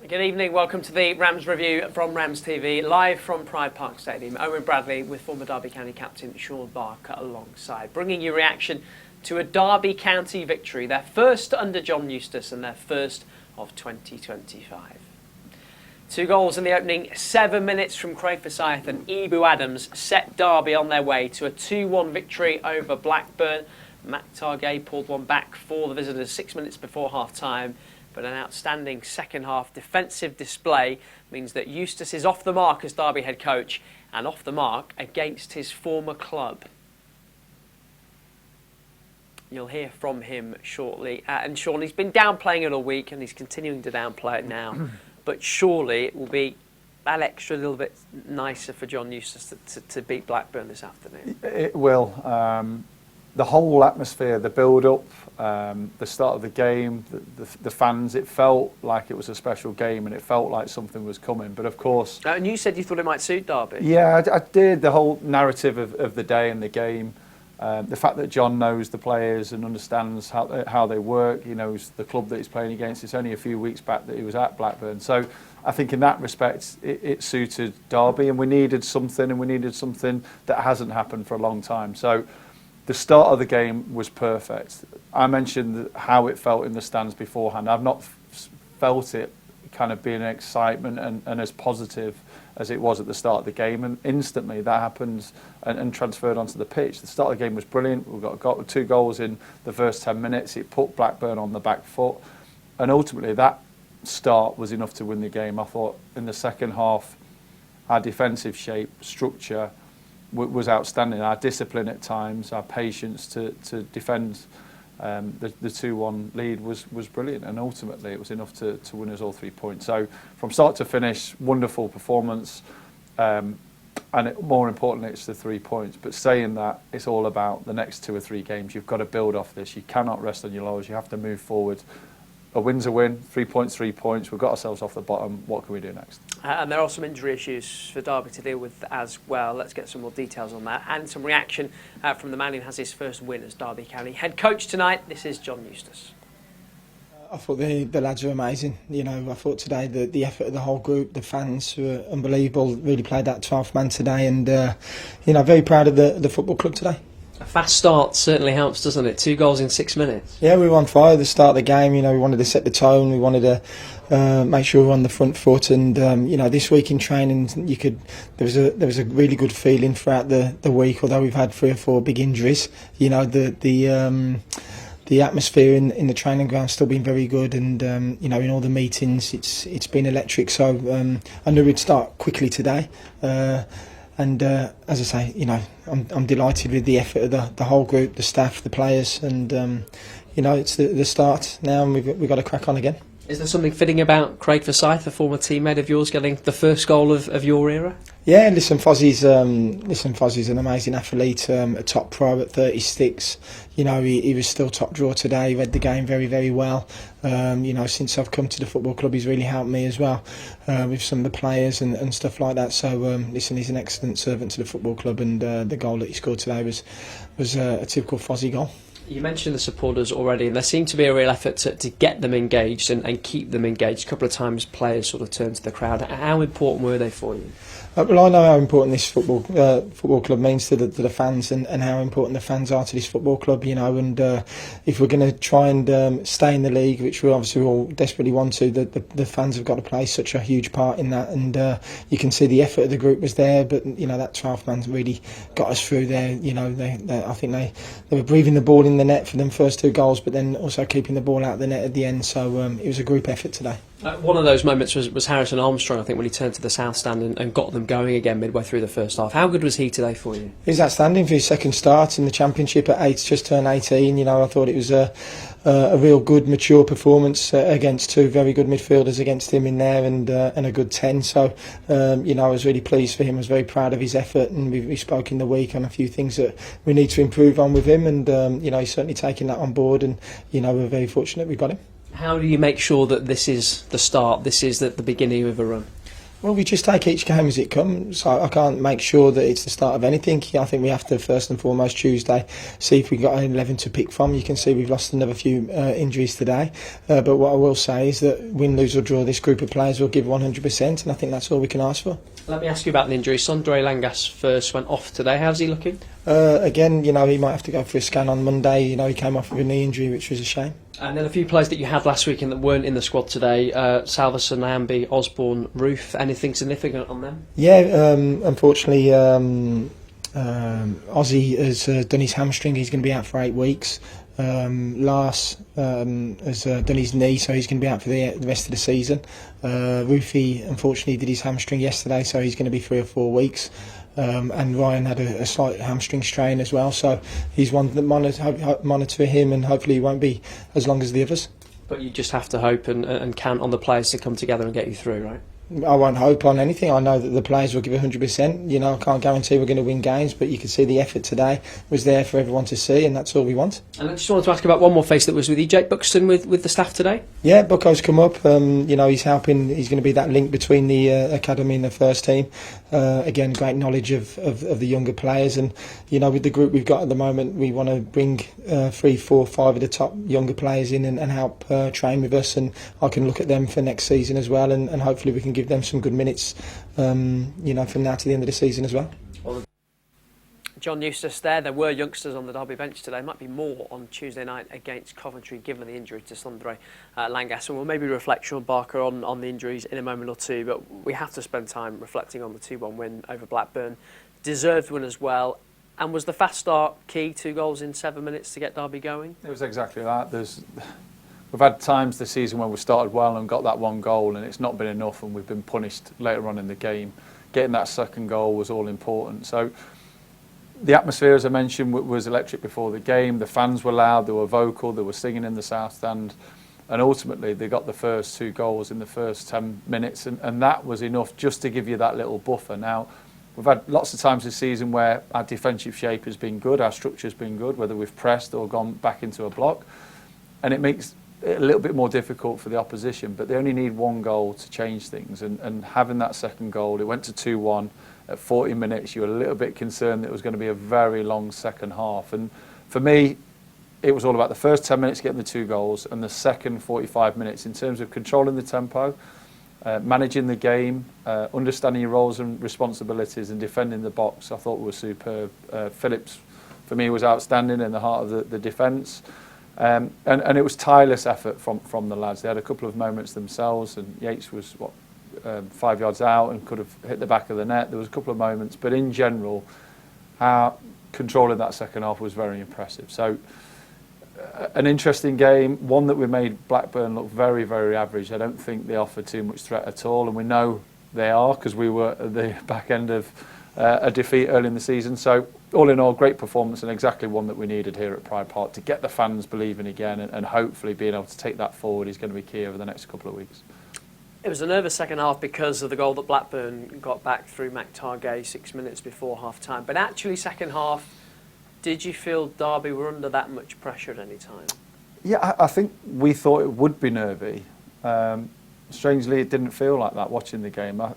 Good evening, welcome to the Rams review from RamsTV, live from Pride Park Stadium. Owen Bradley with former Derby County captain Shaun alongside, bringing you reaction to a Derby County victory, their first under John Eustace and their first of 2025. 2 goals in the opening 7 minutes from Craig Forsyth and Ibu Adams set Derby on their way to a 2-1 victory over Blackburn. Matt Targay pulled one back for the visitors 6 minutes before half-time. But an outstanding second-half defensive display means that Eustace is off the mark as Derby head coach and off the mark against his former club. You'll hear from him shortly. And Shaun, he's been downplaying it all week and he's continuing to downplay it now. But surely it will be that extra little bit nicer for John Eustace to beat Blackburn this afternoon. It will. The whole atmosphere, the build-up, the start of the game, the fans, it felt like it was a special game and it felt like something was coming. But of course... And you said you thought it might suit Derby. Yeah, I did. The whole narrative of the day and the game, the fact that John knows the players and understands how they work, he knows the club that he's playing against. It's only a few weeks back that he was at Blackburn. So I think in that respect, it suited Derby, and we needed something that hasn't happened for a long time. So the start of the game was perfect. I mentioned how it felt in the stands beforehand. I've not felt it kind of being an excitement and as positive as it was at the start of the game. And instantly that happened and transferred onto the pitch. The start of the game was brilliant. We got 2 goals in the first 10 minutes. It put Blackburn on the back foot. And ultimately that start was enough to win the game. I thought in the second half, our defensive shape, structure, was outstanding. Our discipline at times, our patience to defend the 2-1 lead was brilliant, and ultimately it was enough to win us all 3 points. So from start to finish, wonderful performance, and more importantly it's the 3 points. But saying that, it's all about the next 2 or 3 games. You've got to build off this. You cannot rest on your laurels. You have to move forward. A win's a win, 3 points, 3 points. We've got ourselves off the bottom. What can we do next? And there are some injury issues for Derby to deal with as well. Let's get some more details on that. And some reaction from the man who has his first win as Derby County head coach tonight. This is John Eustace. I thought the lads were amazing. You know, I thought today the effort of the whole group, the fans were unbelievable. Really played that 12th man today, and you know, very proud of the football club today. A fast start certainly helps, doesn't it? 2 goals in 6 minutes. Yeah, we were on fire at the start of the game. You know, we wanted to set the tone. We wanted to make sure we were on the front foot. And you know, this week in training, there was a really good feeling throughout the week. Although we've had 3 or 4 big injuries, you know, the atmosphere in the training ground's still been very good, and you know, in all the meetings, it's been electric. So I knew we'd start quickly today. And as I say, you know, I'm delighted with the effort of the whole group, the staff, the players, and you know, it's the start now, and we've got to crack on again. Is there something fitting about Craig Forsyth, a former teammate of yours, getting the first goal of your era? Yeah, listen, Fozzy's an amazing athlete, a top pro at 36. You know, he was still top drawer today. He read the game very, very well. You know, since I've come to the football club, he's really helped me as well with some of the players and stuff like that. So, listen, he's an excellent servant to the football club, and the goal that he scored today was a typical Fozzy goal. You mentioned the supporters already, and there seemed to be a real effort to get them engaged and keep them engaged. A couple of times players sort of turned to the crowd. How important were they for you? Well, I know how important this football club means to the fans, and how important the fans are to this football club, you know. And if we're going to try and stay in the league, which we obviously all desperately want to, the fans have got to play such a huge part in that. And you can see the effort of the group was there, but you know, that 12th man really got us through there. You know, I think they were breathing the ball in the net for them first 2 goals, but then also keeping the ball out of the net at the end. So it was a group effort today. One of those moments was Harrison Armstrong, I think, when he turned to the south stand and got them going again midway through the first half. How good was he today for you? He was outstanding for his second start in the Championship at just turned 18. You know, I thought it was a real good, mature performance against 2 very good midfielders against him in there, and a good 10. So, you know, I was really pleased for him. I was very proud of his effort, and we spoke in the week on a few things that we need to improve on with him, and you know, he's certainly taken that on board, and you know, we're very fortunate we got him. How do you make sure that this is the start, this is the beginning of a run? Well, we just take each game as it comes. I can't make sure that it's the start of anything. I think we have to, first and foremost, Tuesday, see if we've got an 11 to pick from. You can see we've lost another few injuries today. But what I will say is that win, lose or draw, this group of players will give 100%, and I think that's all we can ask for. Let me ask you about the injury. Sondre Langas first went off today. How's he looking? Again, he might have to go for a scan on Monday. He came off with a knee injury, which was a shame. And then a few players that you had last week and that weren't in the squad today, Salverson, Amby, Osborne, Roof, anything significant on them? Yeah, unfortunately, Ozzy has done his hamstring. He's going to be out for 8 weeks. Lars has done his knee, so he's going to be out for the rest of the season. Roofy, unfortunately, did his hamstring yesterday, so he's going to be 3 or 4 weeks. And Ryan had a slight hamstring strain as well, so he's one that monitor him, and hopefully he won't be as long as the others. But you just have to hope and count on the players to come together and get you through, right? I won't hope on anything. I know that the players will give 100%. I can't guarantee we're going to win games, but you can see the effort today was there for everyone to see, and that's all we want. And I just wanted to ask about one more face that was with you, Jake Buxton, with the staff today. Yeah, Bucko's come up. He's helping. He's going to be that link between the academy and the first team. Again, great knowledge of the younger players, and with the group we've got at the moment, we want to bring 3, 4, 5 of the top younger players in and help train with us, and I can look at them for next season as well, and hopefully we can give them some good minutes, from now to the end of the season as well. John Eustace there were youngsters on the Derby bench today. Might be more on Tuesday night against Coventry, given the injury to Sondre Langas. And we'll maybe reflect, Sean Barker, on the injuries in a moment or two. But we have to spend time reflecting on the 2-1 win over Blackburn. Deserved win as well. And was the fast start key? 2 goals in 7 minutes to get Derby going? It was exactly that. We've had times this season when we started well and got that 1 goal, and it's not been enough, and we've been punished later on in the game. Getting that second goal was all important. So the atmosphere, as I mentioned, was electric before the game. The fans were loud, they were vocal, they were singing in the south stand, and ultimately they got the first 2 goals in the first 10 minutes, and that was enough just to give you that little buffer. Now, we've had lots of times this season where our defensive shape has been good, our structure's been good, whether we've pressed or gone back into a block, and it makes it a little bit more difficult for the opposition, but they only need 1 goal to change things, and having that second goal, it went to 2-1 at 40 minutes. You were a little bit concerned that it was going to be a very long second half, and for me it was all about the first 10 minutes getting the 2 goals and the second 45 minutes in terms of controlling the tempo, managing the game, understanding your roles and responsibilities, and defending the box. I thought was superb. Phillips for me was outstanding in the heart of the defence. And it was tireless effort from the lads. They had a couple of moments themselves, and Yates was 5 yards out and could have hit the back of the net. There was a couple of moments, but in general, our control in that second half was very impressive. So an interesting game, one that we made Blackburn look very, very average. I don't think they offered too much threat at all, and we know they are because we were at the back end of a defeat early in the season. So all in all, great performance, and exactly one that we needed here at Pride Park to get the fans believing again, and hopefully being able to take that forward is going to be key over the next couple of weeks. It was a nervous second half because of the goal that Blackburn got back through Mac Targay 6 minutes before half-time. But actually, second half, did you feel Derby were under that much pressure at any time? Yeah, I think we thought it would be nervy. Strangely, it didn't feel like that watching the game. I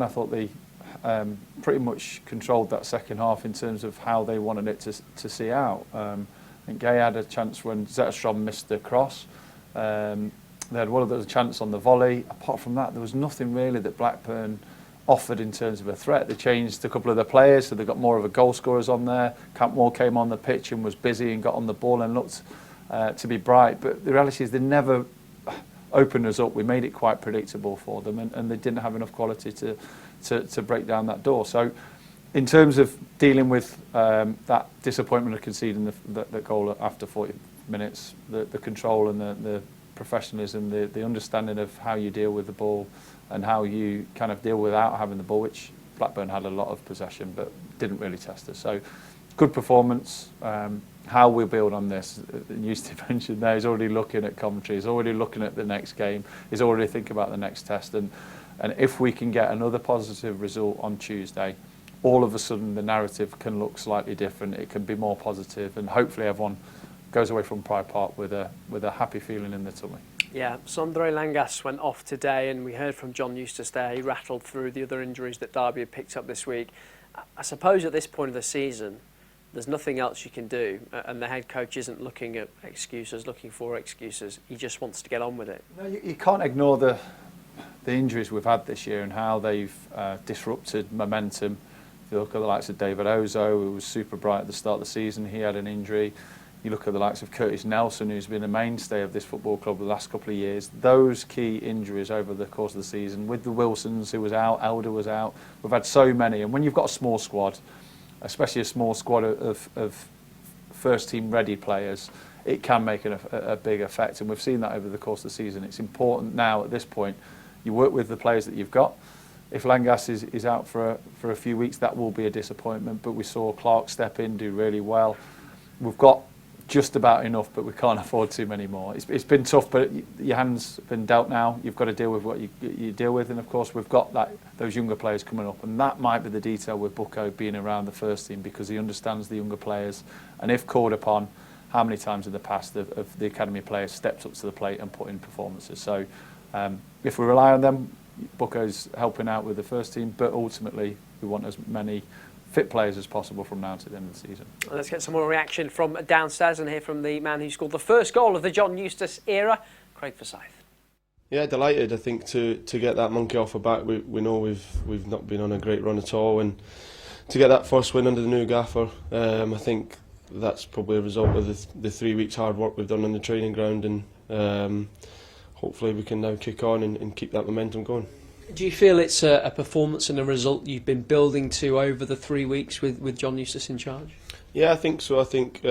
thought they pretty much controlled that second half in terms of how they wanted it to see out. I think Gay had a chance when Zetterstrom missed the cross. They had one of those chance on the volley. Apart from that, there was nothing really that Blackburn offered in terms of a threat. They changed a couple of the players, so they got more of a goal scorers on there. Campmore came on the pitch and was busy and got on the ball and looked to be bright. But the reality is they never opened us up. We made it quite predictable for them, and they didn't have enough quality to break down that door. So in terms of dealing with that disappointment of conceding the goal after 40 minutes, the control and the professionalism, the understanding of how you deal with the ball and how you kind of deal without having the ball, which Blackburn had a lot of possession but didn't really test us. So good performance. How we'll build on this, Eustace mentioned there, he's already looking at Coventry, he's already looking at the next game, he's already thinking about the next test, and if we can get another positive result on Tuesday, all of a sudden the narrative can look slightly different, it can be more positive, and hopefully everyone goes away from Pride Park with a happy feeling in their tummy. Yeah, Sondre Langas went off today, and we heard from John Eustace there. He rattled through the other injuries that Derby had picked up this week. I suppose at this point of the season, there's nothing else you can do, and the head coach isn't looking at excuses, looking for excuses. He just wants to get on with it. No, you can't ignore the injuries we've had this year and how they've disrupted momentum. If you look at the likes of David Ozo, who was super bright at the start of the season, he had an injury. You look at the likes of Curtis Nelson, who's been a mainstay of this football club the last couple of years. Those key injuries over the course of the season, with the Wilsons who was out, Elder was out. We've had so many, and when you've got a small squad, especially a small squad of first-team ready players, it can make a big effect, and we've seen that over the course of the season. It's important now at this point, you work with the players that you've got. If Langas is out for a few weeks, that will be a disappointment, but we saw Clark step in, do really well. We've got just about enough, but we can't afford too many more. It's been tough, but your hands have been dealt now. You've got to deal with what you deal with, and of course we've got those younger players coming up, and that might be the detail with Bucko being around the first team, because he understands the younger players, and if called upon, how many times in the past of the academy players stepped up to the plate and put in performances. So if we rely on them, Bucko's helping out with the first team, but ultimately we want as many fit players as possible from now to the end of the season. Let's get some more reaction from downstairs and hear from the man who scored the first goal of the John Eustace era, Craig Forsyth. Yeah, delighted. I think to get that monkey off our back. We know we've not been on a great run at all, and to get that first win under the new gaffer, I think that's probably a result of the 3 weeks hard work we've done on the training ground, and hopefully we can now kick on and keep that momentum going. Do you feel it's a performance and a result you've been building to over the 3 weeks with John Eustace in charge? Yeah, I think so. I think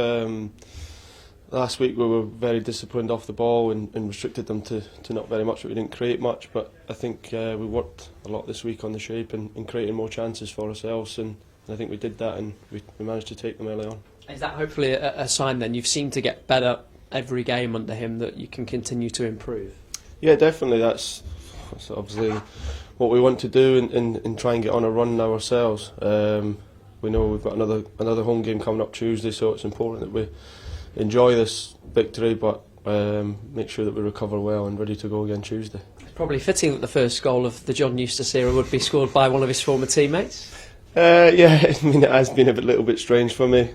last week we were very disciplined off the ball and restricted them to not very much, but we didn't create much. But I think we worked a lot this week on the shape and creating more chances for ourselves, and I think we did that, and we managed to take them early on. Is that hopefully a sign then? You've seemed to get better every game under him, that you can continue to improve? Yeah, definitely. That's obviously what we want to do, and try and get on a run now ourselves. We know we've got another home game coming up Tuesday, so it's important that we enjoy this victory, but make sure that we recover well and ready to go again Tuesday. It's probably fitting that the first goal of the John Eustace era would be scored by one of his former teammates. Yeah, I mean, it has been a little bit strange for me,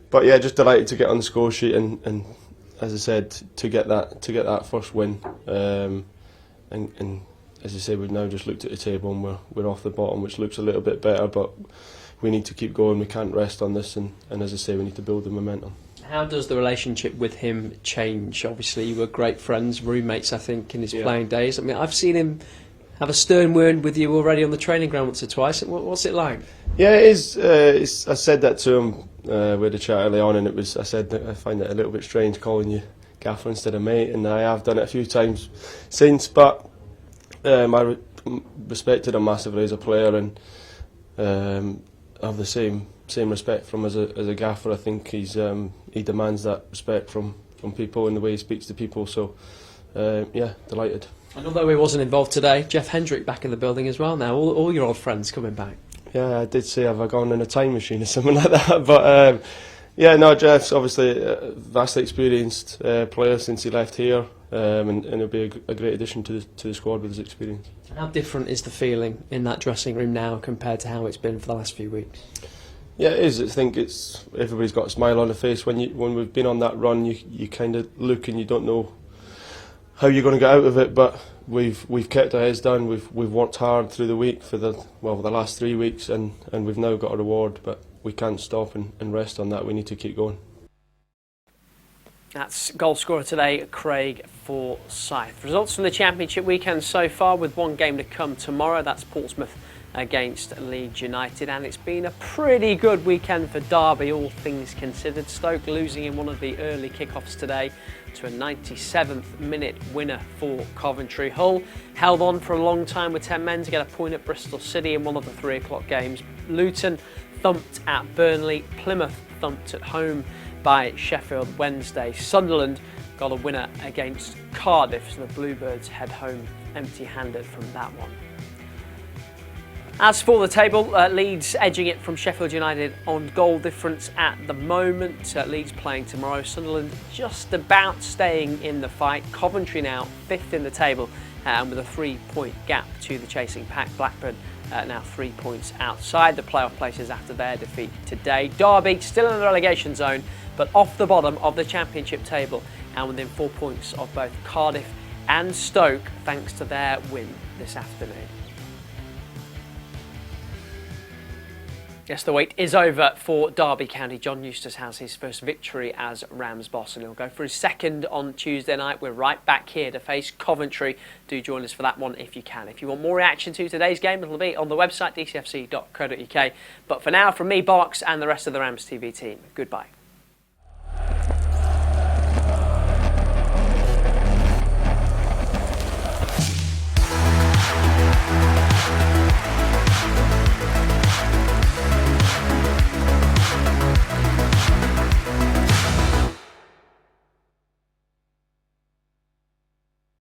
but yeah, just delighted to get on the score sheet and as I said, to get that first win. And as I say, we've now just looked at the table and we're off the bottom, which looks a little bit better, but we need to keep going. We can't rest on this, and as I say, we need to build the momentum. How does the relationship with him change? Obviously, you were great friends, roommates, I think, in his playing days. I mean, I've seen him have a stern word with you already on the training ground once or twice. What's it like? Yeah, it is. I said that to him. We had a chat early on, and I said that I find it a little bit strange calling you gaffer instead of mate, and I have done it a few times since, but I respected him massively as a player, and I have the same respect from him as a gaffer. I think he demands that respect from people in the way he speaks to people, so yeah, delighted. And although he wasn't involved today, Jeff Hendrick back in the building as well now, all your old friends coming back. Yeah, I did say, have I gone in a time machine or something like that, but yeah, no, Jeff's obviously a vastly experienced player since he left here, and he'll be a great addition to the squad with his experience. How different is the feeling in that dressing room now compared to how it's been for the last few weeks? Yeah, it is. I think everybody's got a smile on their face when we've been on that run. You kind of look and you don't know how you're going to get out of it, but we've kept our heads down. We've worked hard through the week for the last 3 weeks, and we've now got a reward, but we can't stop and rest on that. We need to keep going. That's goal scorer today, Craig Forsyth. Results from the Championship weekend so far, with one game to come tomorrow. That's Portsmouth against Leeds United, and it's been a pretty good weekend for Derby, all things considered. Stoke losing in one of the early kickoffs today to a 97th minute winner for Coventry. Hull held on for a long time with 10 men to get a point at Bristol City in one of the 3 o'clock games. Luton thumped at Burnley. Plymouth thumped at home by Sheffield Wednesday. Sunderland got a winner against Cardiff, so the Bluebirds head home empty-handed from that one. As for the table, Leeds edging it from Sheffield United on goal difference at the moment. Leeds playing tomorrow. Sunderland just about staying in the fight. Coventry now 5th in the table and with a 3-point gap to the chasing pack. Blackburn now 3 points outside the playoff places after their defeat today. Derby still in the relegation zone, but off the bottom of the Championship table and within 4 points of both Cardiff and Stoke thanks to their win this afternoon. Yes, the wait is over for Derby County. John Eustace has his first victory as Rams boss, and he'll go for his second on Tuesday night. We're right back here to face Coventry. Do join us for that one if you can. If you want more reaction to today's game, it'll be on the website dcfc.co.uk. But for now, from me, Box, and the rest of the Rams TV team, goodbye.